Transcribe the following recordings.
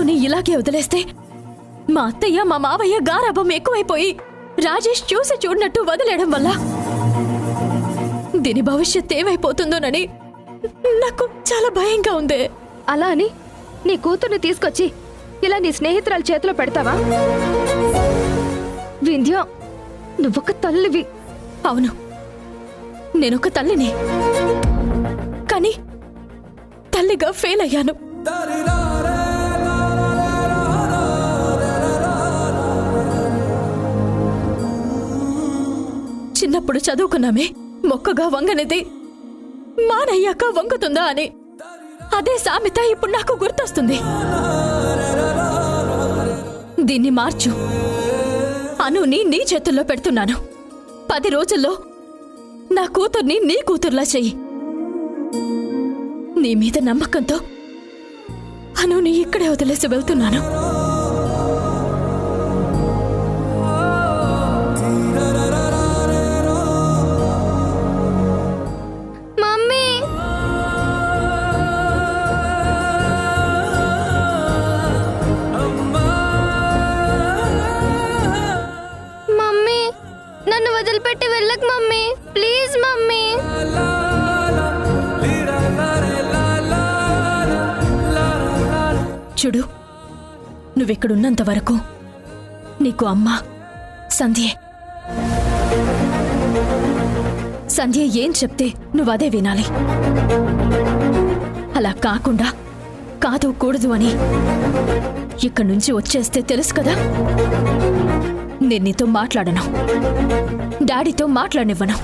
అనుని ఇలాగే వదిలేస్తే మా అత్తయ్య మా మావయ్య గారాబం ఎక్కువైపోయి రాజేష్ చూసి చూడనట్టు వదిలేయడం వల్ల దీని భవిష్యత్ ఏమైపోతుందోనని నాకు చాలా భయంగా ఉంది. అలా అని నీ కూతుర్ని తీసుకొచ్చి ఇలా నీ స్నేహితురాల చేతిలో పెడతావా? వింధ్య, నువ్వొక తల్లివి. అవును, నేనొక తల్లిని, కానీ తల్లిగా ఫెయిల్ అయ్యాను. చిన్నప్పుడు చదువుకున్నామే, మొక్కగా వంగనిది మానయ్యాక వంగుతుందా అని. అదే సామెత ఇప్పుడు నాకు గుర్తొస్తుంది. దీన్ని మార్చు. అనుని నీ చేతుల్లో పెడుతున్నాను. 10 రోజుల్లో నా కూతుర్ని నీ కూతుర్లా చెయ్యి. నీ మీద నమ్మకంతో అనుని ఇక్కడే వదిలేసి వెళ్తున్నాను. వదిలిపెట్టి వెళ్ళకు మమ్మీ, ప్లీజ్ మమ్మీ. చూడు, నువ్వెక్కడున్నంత వరకు నీకు అమ్మ సంధ్యే. సంధ్య ఏం చెప్తే నువ్వదే వినాలి. అలా కాకుండా కాదు కూడదు అని ఇక్కడి నుంచి వచ్చేస్తే తెలుసు కదా, నేను నీతో మాట్లాడను, డాడీతో మాట్లాడనివ్వను.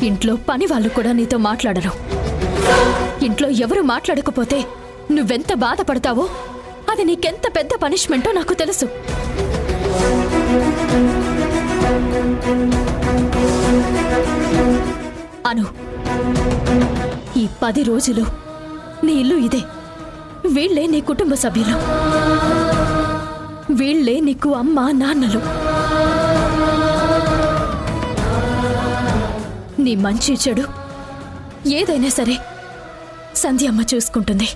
ఇంట్లో పని వాళ్ళు కూడా నీతో మాట్లాడరు. ఇంట్లో ఎవరు మాట్లాడకపోతే నువ్వెంత బాధపడతావో అది నీకెంత పెద్ద పనిష్మెంటో నాకు తెలుసు. అను, ఈ 10 రోజులు నీ ఇల్లు ఇదే. వీళ్లే నీ కుటుంబ సభ్యులు. వీళ్లే నీకు అమ్మ నాన్నలు. నీ మంచి చెడు ఏదైనా సరే సంధ్య అమ్మ చూసుకుంటుంది.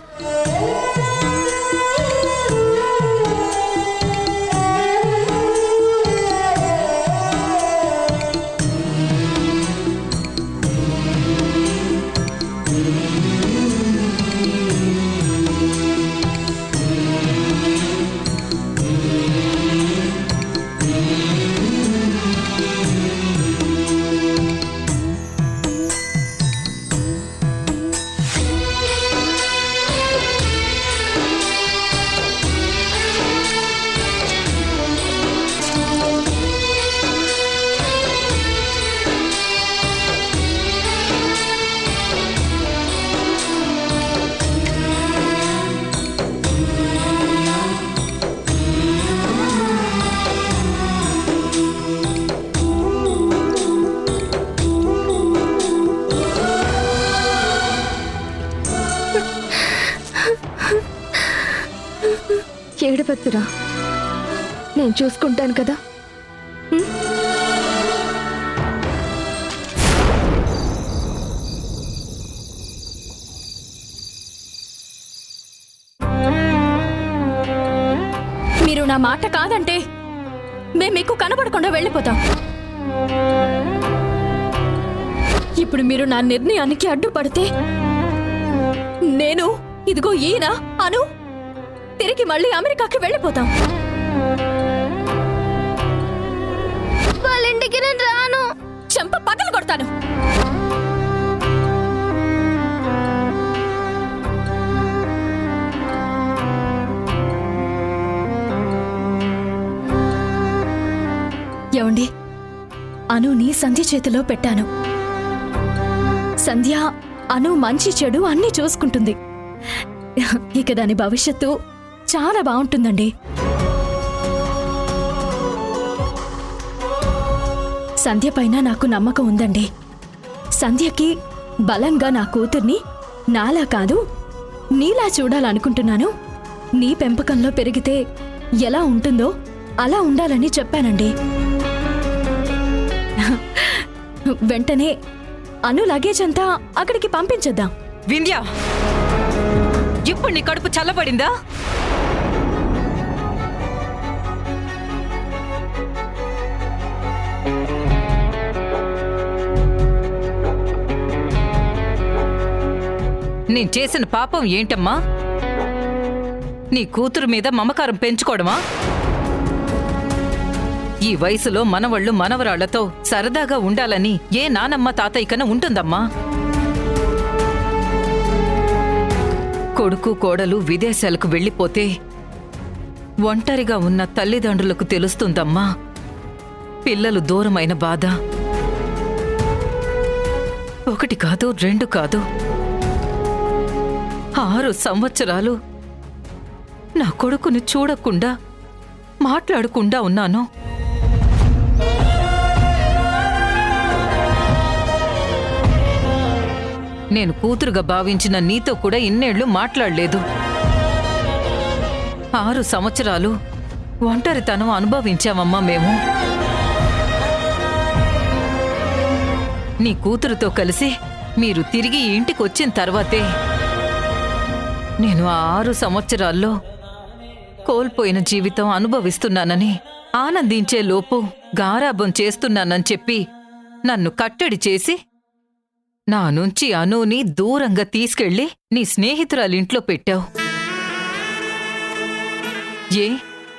ఏడవద్దురా, నేను చూసుకుంటాను కదా. మీరు నా మాట కాదంటే మేము మీకు కనబడకుండా వెళ్ళిపోతాం. ఇప్పుడు మీరు నా నిర్ణయానికి అడ్డుపడితే నేను ఇదిగో ఈయన అను తిరిగి మళ్ళీ అమెరికాకి వెళ్ళిపోతాం. వాళ్ళ ఇంటికి నేను రాను. చెంప పగలు కొడతాను. ఏమండి, అనుని సంధ్య చేతిలో పెట్టాను. సంధ్య అను మంచి చెడు అన్నీ చూసుకుంటుంది. ఇక దాని భవిష్యత్తు చాలా బాగుంటుందండి. సంధ్య పైన నాకు నమ్మకం ఉందండి. సంధ్యకి బలంగా నా కూతుర్ని నాలా కాదు నీలా చూడాలనుకుంటున్నాను. నీ పెంపకంలో పెరిగితే ఎలా ఉంటుందో అలా ఉండాలని చెప్పానండి. వెంటనే అను లగేజ్ అంతా అక్కడికి పంపించేద్దాం. వింధ్య, ఇప్పుడు నీ కడుపు చల్లబడిందా? నేను చేసిన పాపం ఏంటమ్మా? నీ కూతురు మీద మమకారం పెంచుకోవడమా? ఈ వయసులో మనవళ్ళు మనవరాళ్లతో సరదాగా ఉండాలని ఏ నానమ్మ తాతయ్యకన ఉంటుందమ్మా? కొడుకు కోడలు విదేశాలకు వెళ్ళిపోతే ఒంటరిగా ఉన్న తల్లిదండ్రులకు తెలుస్తుందమ్మా పిల్లలు దూరమైన బాధ. 1 కాదు 2 కాదు 6 సంవత్సరాలు నా కొడుకుని చూడకుండా మాట్లాడకుండా ఉన్నాను. నేను కూతురుగా భావించిన నీతో కూడా ఇన్నేళ్లు మాట్లాడలేదు. 6 సంవత్సరాలు ఒంటరితనం అనుభవించామమ్మా మేము. నీ కూతురుతో కలిసి మీరు తిరిగి ఇంటికి వచ్చిన తర్వాతే నేను ఆ 6 సంవత్సరాల్లో కోల్పోయిన జీవితం అనుభవిస్తున్నానని, ఆనందించే లోపు గారాబం చేస్తున్నానని చెప్పి నన్ను కట్టడి చేసి నా నుంచి అనూని దూరంగా తీసుకెళ్లి నీ స్నేహితురాలింట్లో పెట్టావు. ఏ,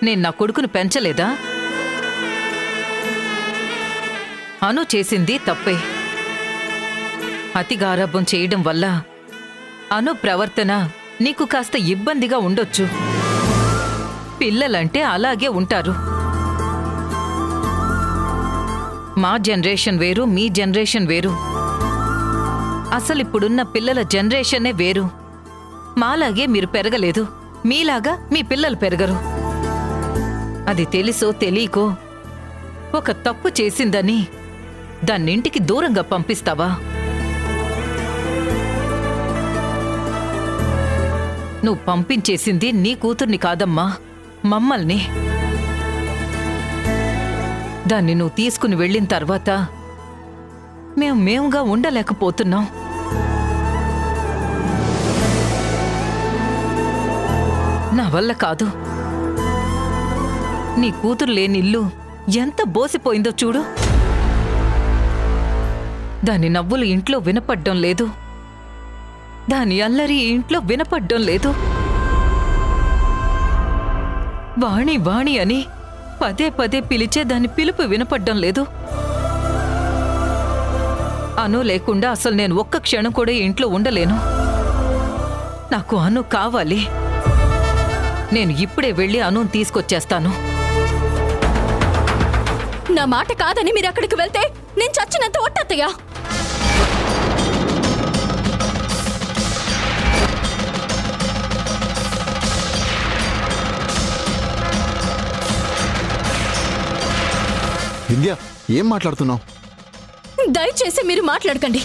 నేను నా కొడుకును పెంచలేదా? అను చేసింది తప్పే. అతి గారాబం చేయడం వల్ల అను ప్రవర్తన నీకు కాస్త ఇబ్బందిగా ఉండొచ్చు. పిల్లలంటే అలాగే ఉంటారు. మా జనరేషన్ వేరు, మీ జనరేషన్ వేరు. అసలిప్పుడున్న పిల్లల జనరేషనే వేరు. మాలాగే మీరు పెరగలేదు, మీలాగా మీ పిల్లలు పెరగరు. అది తెలుసో తెలియకో ఒక తప్పు చేసిందని దాన్నింటికి దూరంగా పంపిస్తావా? నువ్వు పంపించేసింది నీ కూతుర్ని కాదమ్మా, మమ్మల్ని. దాన్ని నువ్వు తీసుకుని వెళ్ళిన తర్వాత మేముగా ఉండలేకపోతున్నాం. నా వల్ల కాదు. నీ కూతురు లేని ఇల్లు ఎంత బోసిపోయిందో చూడు. దాని నవ్వులు ఇంట్లో వినపడ్డం లేదు, దాని అల్లరి ఇంట్లో వినపడ్డం లేదు. వాణి వాణి అని పదే పదే పిలిచే దాని పిలుపు వినపడ్డం లేదు. అను లేకుండా అసలు నేను ఒక్క క్షణం కూడా ఇంట్లో ఉండలేను. నాకు అను కావాలి. నేను ఇప్పుడే వెళ్ళి అనుని తీసుకొచ్చేస్తాను. నా మాట కాదని మీరు అక్కడికి వెళ్తే నేను చచ్చినంత ఒట్టత్తయ్యా. వింధ్య, ఏం మాట్లాడుతున్నావు? దయచేసి మీరు మాట్లాడకండి.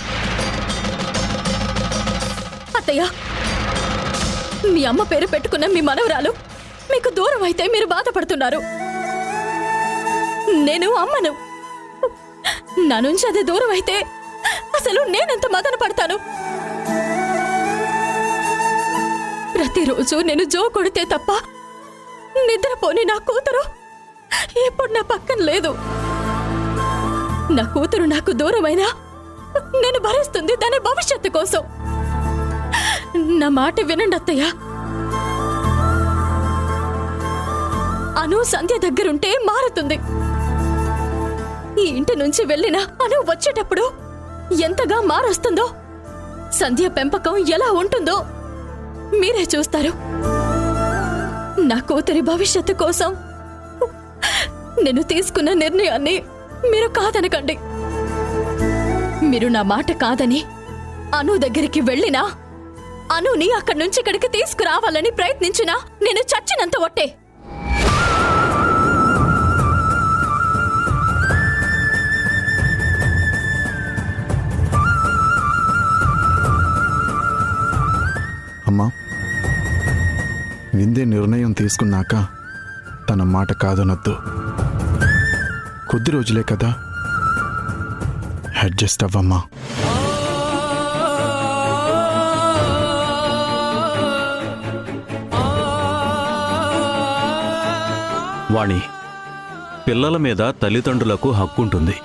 అత్తయ్య, మీ అమ్మ పేరు పెట్టుకున్న మీ మనవరాలు మీకు దూరం అయితే మీరు బాధపడుతున్నారు. నేను అమ్మను. నా నుంచి అది దూరం అయితే అసలు నేనెంత మదన పడతాను. ప్రతిరోజు నేను జో కొడితే తప్ప నిద్రపోని నా కూతురు ఇప్పుడు నా పక్కన లేదు. నా కూతురు నాకు దూరమైనా నేను భరిస్తుంది దాని భవిష్యత్తు కోసం. నా మాట వినండి అత్తయ్య. అను సంధ్య దగ్గరుంటే మారుతుంది. ఈ ఇంటి నుంచి వెళ్ళిన అను వచ్చేటప్పుడు ఎంతగా మారొస్తుందో, సంధ్య పెంపకం ఎలా ఉంటుందో మీరే చూస్తారు. నా కూతురి భవిష్యత్తు కోసం నేను తీసుకున్న నిర్ణయాన్ని మీరు కాదనకండి. మీరు నా మాట కాదని అను దగ్గరికి వెళ్ళినా, అనుని అక్కడి నుంచి ఇక్కడికి తీసుకురావాలని ప్రయత్నించినా నేను చచ్చినంత ఒట్టే. అమ్మా, విందే నిర్ణయం తీసుకున్నాక తన మాట కాదనొద్దు. కొద్ది రోజులే కదా, అడ్జస్ట్ అవ్వమ్మా. వాణి, పిల్లల మీద తల్లిదండ్రులకు హక్కుంటుంది.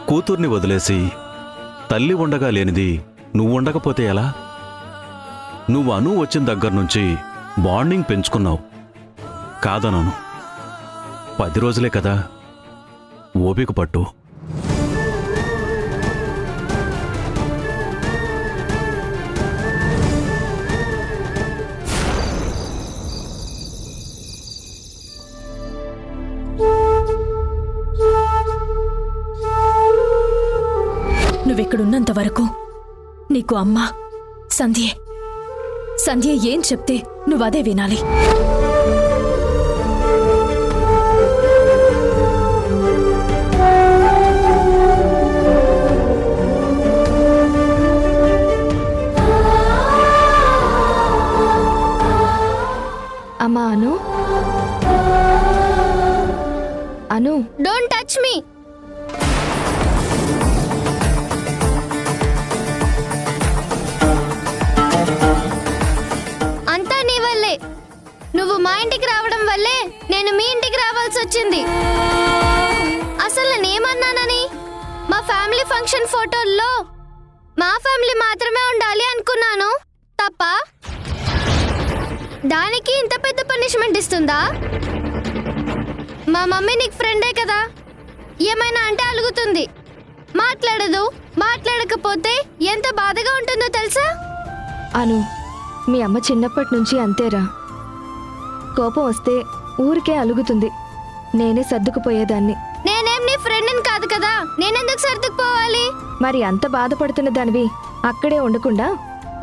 కూతుర్ని వదిలేసి తల్లి ఉండగా లేనిది నువ్వుండకపోతే ఎలా? నువ్వు అను వచ్చిన దగ్గర్నుంచి బాండింగ్ పెంచుకున్నావు, కాదనను. 10 రోజులే కదా, ఓపిక పట్టు. నువ్విక్కడున్నంత వరకు నీకు అమ్మ సంధ్యే. సంధ్య ఏం చెప్తే నువ్వదే వినాలి. అమ్మా అను, అను, డోంట్ టచ్ మీ. అంతా నీ వల్లే. నువ్వు మా ఇంటికి రావడం వల్లే నేను మీ ఇంటికి రావాల్సి వచ్చింది. అసలు నేనేమన్నానని? మా ఫ్యామిలీ ఫంక్షన్ ఫోటోల్లో మా ఫ్యామిలీ మాత్రమే ఉండాలి అనుకున్నాను. తప్ప? దానికి ఇంత పెద్ద పనిష్మెంట్ ఇస్తుందా? మా మమ్మీ నీకు ఫ్రెండే కదా, ఏమైనా అంటే అలుగుతుంది, మాట్లాడదు. మాట్లాడకపోతే ఎంత బాధగా ఉంటుందో తెలుసా? అను, మీ అమ్మ చిన్నప్పటి నుంచి అంతేరా. కోపం వస్తే ఊరికే అలుగుతుంది. నేనే సర్దుకుపోయేదాన్ని. నేనేం నీ ఫ్రెండ్ని కాదు కదా, నేనెందుకు సర్దుకుపోవాలి? మరి అంత బాధపడుతున్న దానివి అక్కడే ఉండకుండా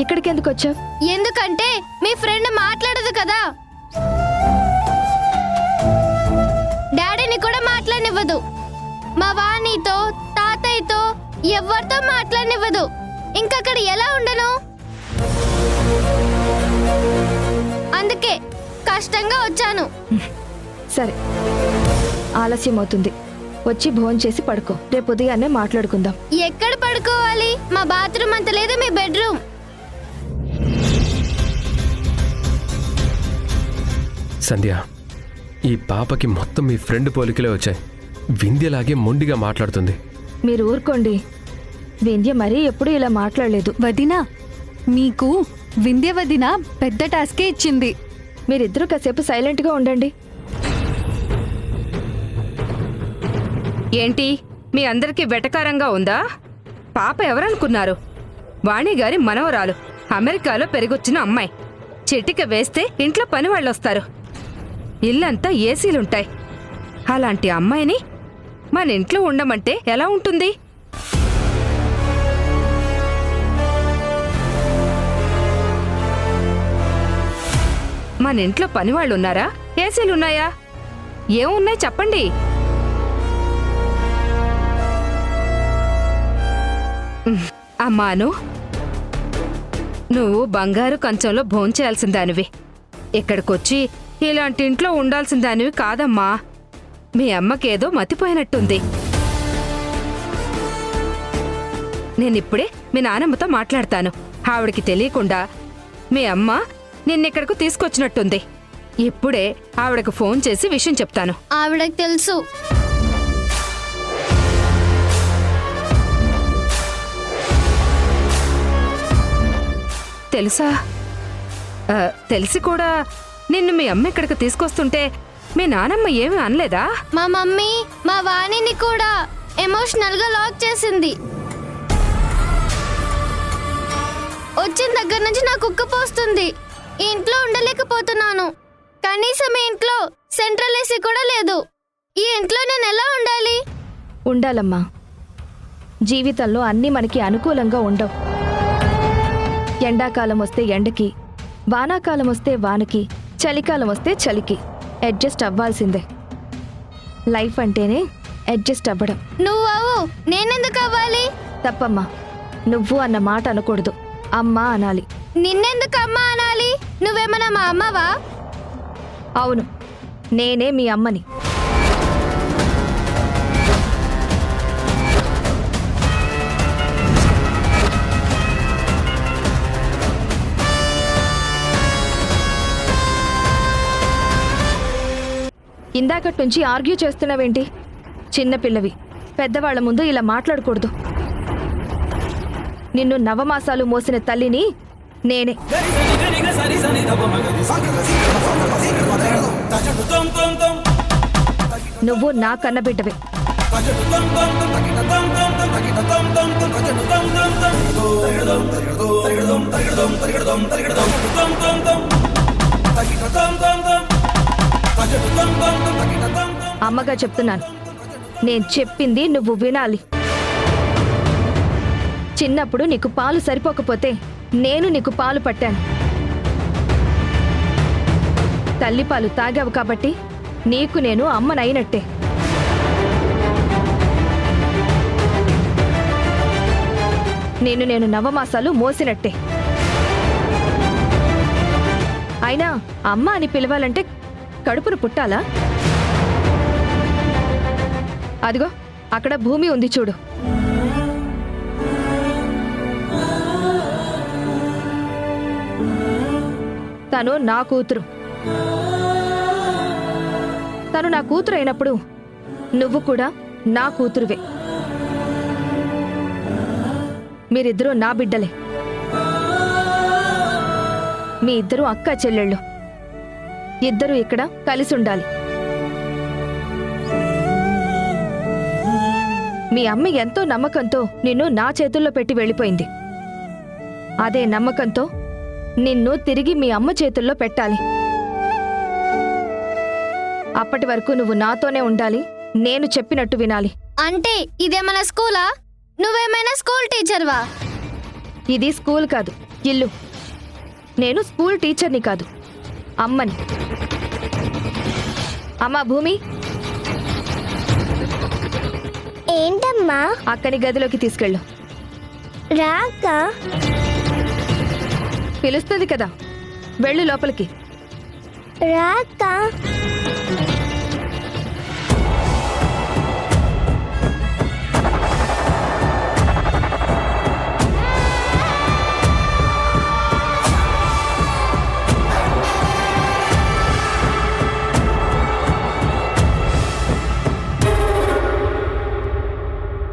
ఇక్కడికి ఎందుకు వచ్చావు? ఎందుకంటే మీ ఫ్రెండ్ మాట్లాడదు కదా. డాడీని కూడా మాట్లాడనివ్వదు. మా వాణితో తాతయ్యతో ఎవరితో మాట్లాడనివ్వదు. ఇంకక్కడ ఎలా ఉండను? అందుకే కష్టంగా వచ్చాను. సరే, ఆలస్యం అవుతుంది. వచ్చి భోంచేసి పడుకో. రేపు ఉదయాన్నే మాట్లాడుకుందాం. ఎక్కడ పడుకోవాలి? మా బాత్రూమ్ అంత లేదు, మీ బెడ్రూమ్. సంధ్య, ఈ పాపకి మొత్తం మీ ఫ్రెండ్ పోలికలే వచ్చాయి. వింధ్యలాగే మొండిగా మాట్లాడుతుంది. మీరు ఊరుకోండి. వింధ్య మరీ ఎప్పుడూ ఇలా మాట్లాడలేదు. వదినా, మీకు వింధ్య వదిన పెద్ద టాస్కే ఇచ్చింది. మీరిద్దరూ కాసేపు సైలెంట్గా ఉండండి. ఏంటి, మీ అందరికీ వెటకారంగా ఉందా? పాప ఎవరనుకున్నారు? వాణిగారి మనవరాలు, అమెరికాలో పెరిగొచ్చిన అమ్మాయి. చిటిక వేస్తే ఇంట్లో పని వాళ్ళొస్తారు. ఇల్లంతా ఏసీలుంటాయి. అలాంటి అమ్మాయిని మన ఇంట్లో ఉండమంటే ఎలా ఉంటుంది? మన ఇంట్లో పనివాళ్ళున్నారా? ఏసీలున్నాయా? ఏమున్నాయి చెప్పండి. అమ్మాను, నువ్వు బంగారు కంచంలో భోంచేయాల్సిన దానివి. ఇక్కడికొచ్చి ఇలాంటి ఇంట్లో ఉండాల్సిన దానివి కాదమ్మా. మీ అమ్మకేదో మతిపోయినట్టుంది. నేనిప్పుడే మీ నానమ్మతో మాట్లాడతాను. ఆవిడికి తెలియకుండా మీ అమ్మ నిన్నిక్కడకు తీసుకొచ్చినట్టుంది. ఇప్పుడే ఆవిడకు ఫోన్ చేసి విషయం చెప్తాను. ఆవిడకి తెలుసు. తెలుసా? తెలిసి కూడా నిన్ను మీ అమ్మ ఇక్కడికి తీసుకొస్తుంటే మీ నానమ్మ ఏమీ అనలేదా? మా మమ్మీ మా వాణిని కూడా ఎమోషనల్ గా లాక్ చేసింది. వచ్చిన దగ్గర నుంచి నాకు ఉక్కపోస్తుంది. ఈ ఇంట్లో ఉండలేకపోతున్నాను. కనీసం ఈ ఇంట్లో సెంట్రల్ ఏసీ కూడా లేదు. ఈ ఇంట్లో నేను ఎలా ఉండాలి? ఉండాలమ్మా. జీవితంలో అన్నీ మనకి అనుకూలంగా ఉండవు. ఎండాకాలం వస్తే ఎండకి, వానాకాలం వస్తే వానకి, చలికాలం వస్తే చలికి అడ్జస్ట్ అవ్వాల్సిందే. లైఫ్ అంటేనే అడ్జస్ట్ అవ్వడం. నువ్వు అవ్వు, నేనెందుకు అవ్వాలి? తప్పమ్మా. నువ్వు అన్న మాట అనకూడదు, అమ్మా అనాలి. నిన్నెందుకు అమ్మా అనాలి? నువ్వేమన్నా మా అమ్మవా? అవును, నేనే మీ అమ్మని. ఇందాకటి నుంచి ఆర్గ్యూ చేస్తున్నావేంటి? చిన్నపిల్లవి, పెద్దవాళ్ల ముందు ఇలా మాట్లాడకూడదు. నిన్ను నవమాసాలు మోసిన తల్లిని నేనే. నువ్వు నా కన్నబిడ్డవే. అమ్మగా చెప్తున్నాను, నేను చెప్పింది నువ్వు వినాలి. చిన్నప్పుడు నీకు పాలు సరిపోకపోతే నేను నీకు పాలు పట్టాను. తల్లిపాలు తాగావు కాబట్టి నీకు నేను అమ్మనైనట్టే. నేను నవమాసాలు మోసినట్టే. అయినా అమ్మ అని పిలవాలంటే కడుపును పుట్టాలా? అదిగో అక్కడ భూమి ఉంది చూడు. తను నా కూతురు. తను నా కూతురు అయినప్పుడు నువ్వు కూడా నా కూతురువే. మీరిద్దరూ నా బిడ్డలే. మీ ఇద్దరు అక్క చెల్లెళ్ళు. ఇద్దరూ ఇక్కడ కలిసి ఉండాలి. మీ అమ్మ ఎంతో నమ్మకంతో నిన్ను నా చేతుల్లో పెట్టి వెళ్ళిపోయింది. అదే నమ్మకంతో నిన్ను తిరిగి మీ అమ్మ చేతుల్లో పెట్టాలి. అప్పటి వరకు నువ్వు నాతోనే ఉండాలి. నేను చెప్పినట్టు వినాలి. అంటే ఇదేమైనా స్కూలా? నువ్వేమైనా స్కూల్ టీచర్వా? ఇది స్కూల్ కాదు, ఇల్లు. నేను స్కూల్ టీచర్ని కాదు, అమ్మని. అమ్మా భూమి, ఏంటమ్మా? అక్కని గదిలోకి తీసుకెళ్ళు. రాక పిలుస్తుంది కదా, వెళ్ళు లోపలికి. రాక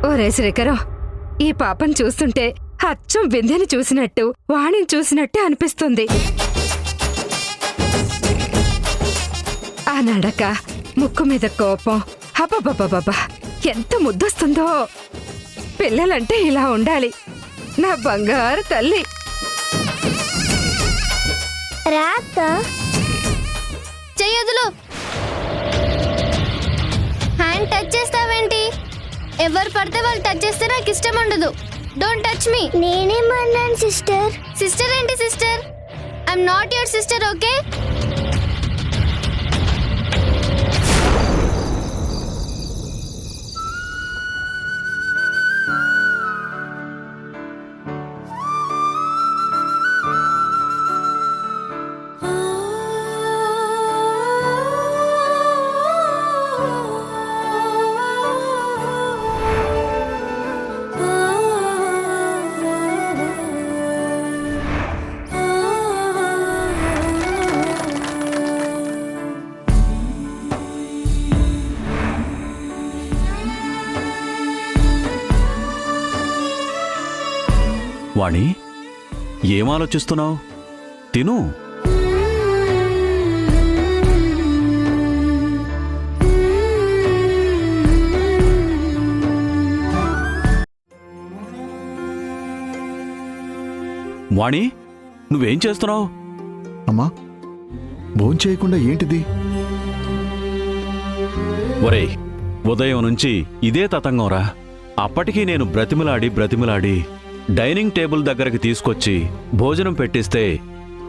ఓరే శ్రీకరం, ఈ పాపను చూస్తుంటే అచ్చం వింధ్యని చూసినట్టు, వాణిని చూసినట్టే అనిపిస్తుంది. ఆ నడక, ముక్కు మీద కోపం, అబ్బబ్బబ్బబ్బా ఎంత ముద్దొస్తుందో. పిల్లలంటే ఇలా ఉండాలి. నా బంగారు తల్లి. రాక చెయ్యదులు. Hand touch చేస్తావేంటి? ఎవరు పడితే వాళ్ళు టచ్ చేస్తే నాకు ఇష్టం ఉండదు. Don't touch me. నేనేమన్నాను సిస్టర్? సిస్టర్ ఏంటి sister? I'm not your sister, okay? Vani, ఏం ఆలోచిస్తున్నావు? తిను. వాణి, నువ్వేం చేస్తున్నావు? అమ్మా, భోంచేయకుండా ఏంటిది? ఒరేయ్, ఉదయం నుంచి ఇదే తతంగంరా. అప్పటికీ నేను బ్రతిమిలాడి డైనింగ్ టేబుల్ దగ్గరికి తీసుకొచ్చి భోజనం పెట్టిస్తే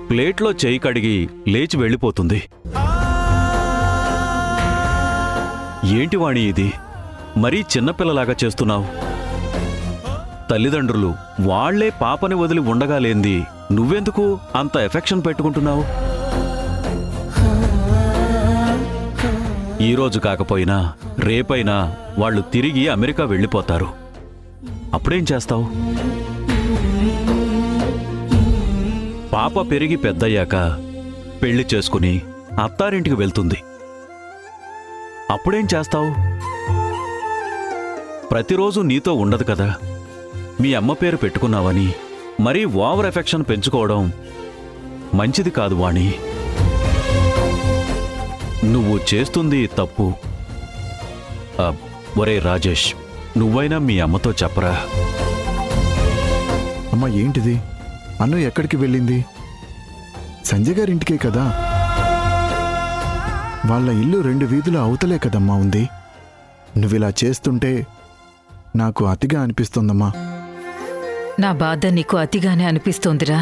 ప్లేట్లో చేయి కడిగి లేచి వెళ్ళిపోతుంది. ఏంటి వాణి ఇది? మరీ చిన్నపిల్లలాగా చేస్తున్నావు. తల్లిదండ్రులు వాళ్లే పాపని వదిలి ఉండగాలేంది నువ్వెందుకు అంత ఎఫెక్షన్ పెట్టుకుంటున్నావు? ఈరోజు కాకపోయినా రేపైనా వాళ్ళు తిరిగి అమెరికా వెళ్ళిపోతారు. అప్పుడేం చేస్తావు? పాప పెరిగి పెద్దయ్యాక పెళ్లి చేసుకుని అత్తారింటికి వెళ్తుంది. అప్పుడేం చేస్తావు? ప్రతిరోజు నీతో ఉండదు కదా. మీ అమ్మ పేరు పెట్టుకున్నావని మరీ ఓవర్ ఎఫెక్షన్ పెంచుకోవడం మంచిది కాదు వాణి. నువ్వు చేస్తుంది తప్పు. ఒరే రాజేష్, నువ్వైనా మీ అమ్మతో చెప్పరా. అమ్మ ఏంటిది? అన్ను ఎక్కడికి వెళ్ళింది? సంజయ్ గారింటికే కదా. వాళ్ళ ఇల్లు 2 వీధుల అవతలే కదమ్మా ఉంది. నువ్విలా చేస్తుంటే నాకు అతిగా అనిపిస్తోందమ్మా. నా బాధ నీకు అతిగానే అనిపిస్తోందిరా.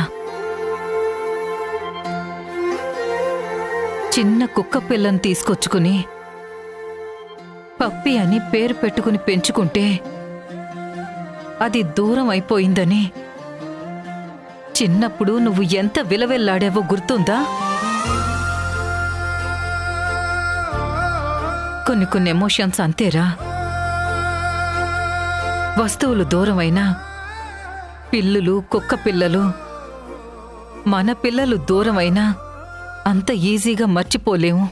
చిన్న కుక్క పిల్లని తీసుకొచ్చుకుని పప్పి అని పేరు పెట్టుకుని పెంచుకుంటే అది దూరం అయిపోయిందని చిన్నప్పుడు నువ్వు ఎంత విలవెల్లాడావో గుర్తుందా? కొన్ని ఎమోషన్స్ అంతేరా. వస్తువులు దూరమైనా పిల్లులు, కుక్క పిల్లలు, మన పిల్లలు దూరమైనా అంత ఈజీగా మర్చిపోలేము.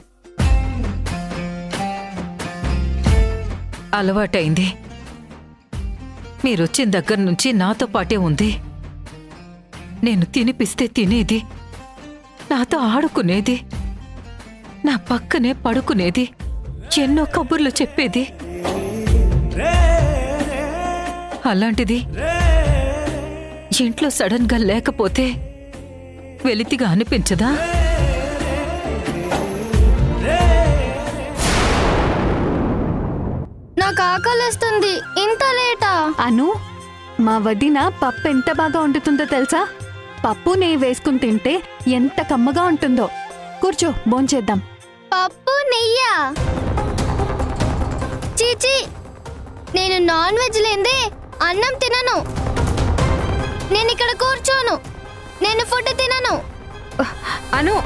అలవాటైంది. మీరొచ్చిన దగ్గర నుంచి నాతో పాటే ఉంది. నేను తినిపిస్తే తినేది, నాతో ఆడుకునేది, నా పక్కనే పడుకునేది, ఎన్నో కబుర్లు చెప్పేది. అలాంటిది ఇంట్లో సడన్ గా లేకపోతే వెలితిగా అనిపించదా? నాకు ఆకలిస్తుంది. ఇంత లేటా? అను, మా వదిన పప్పు ఎంత బాగా వండుతుందో తెలుసా? పప్పు నెయ్యి వేసుకుని తింటే ఎంత కమ్మగా ఉంటుందో. కూర్చో, భోంచేద్దాం. పప్పు నెయ్యా? చీచి, నేను నాన్ వెజ్ లేందే అన్నం తినను. నేను ఇక్కడ కూర్చోను. నేను ఫుడ్ తినను. అను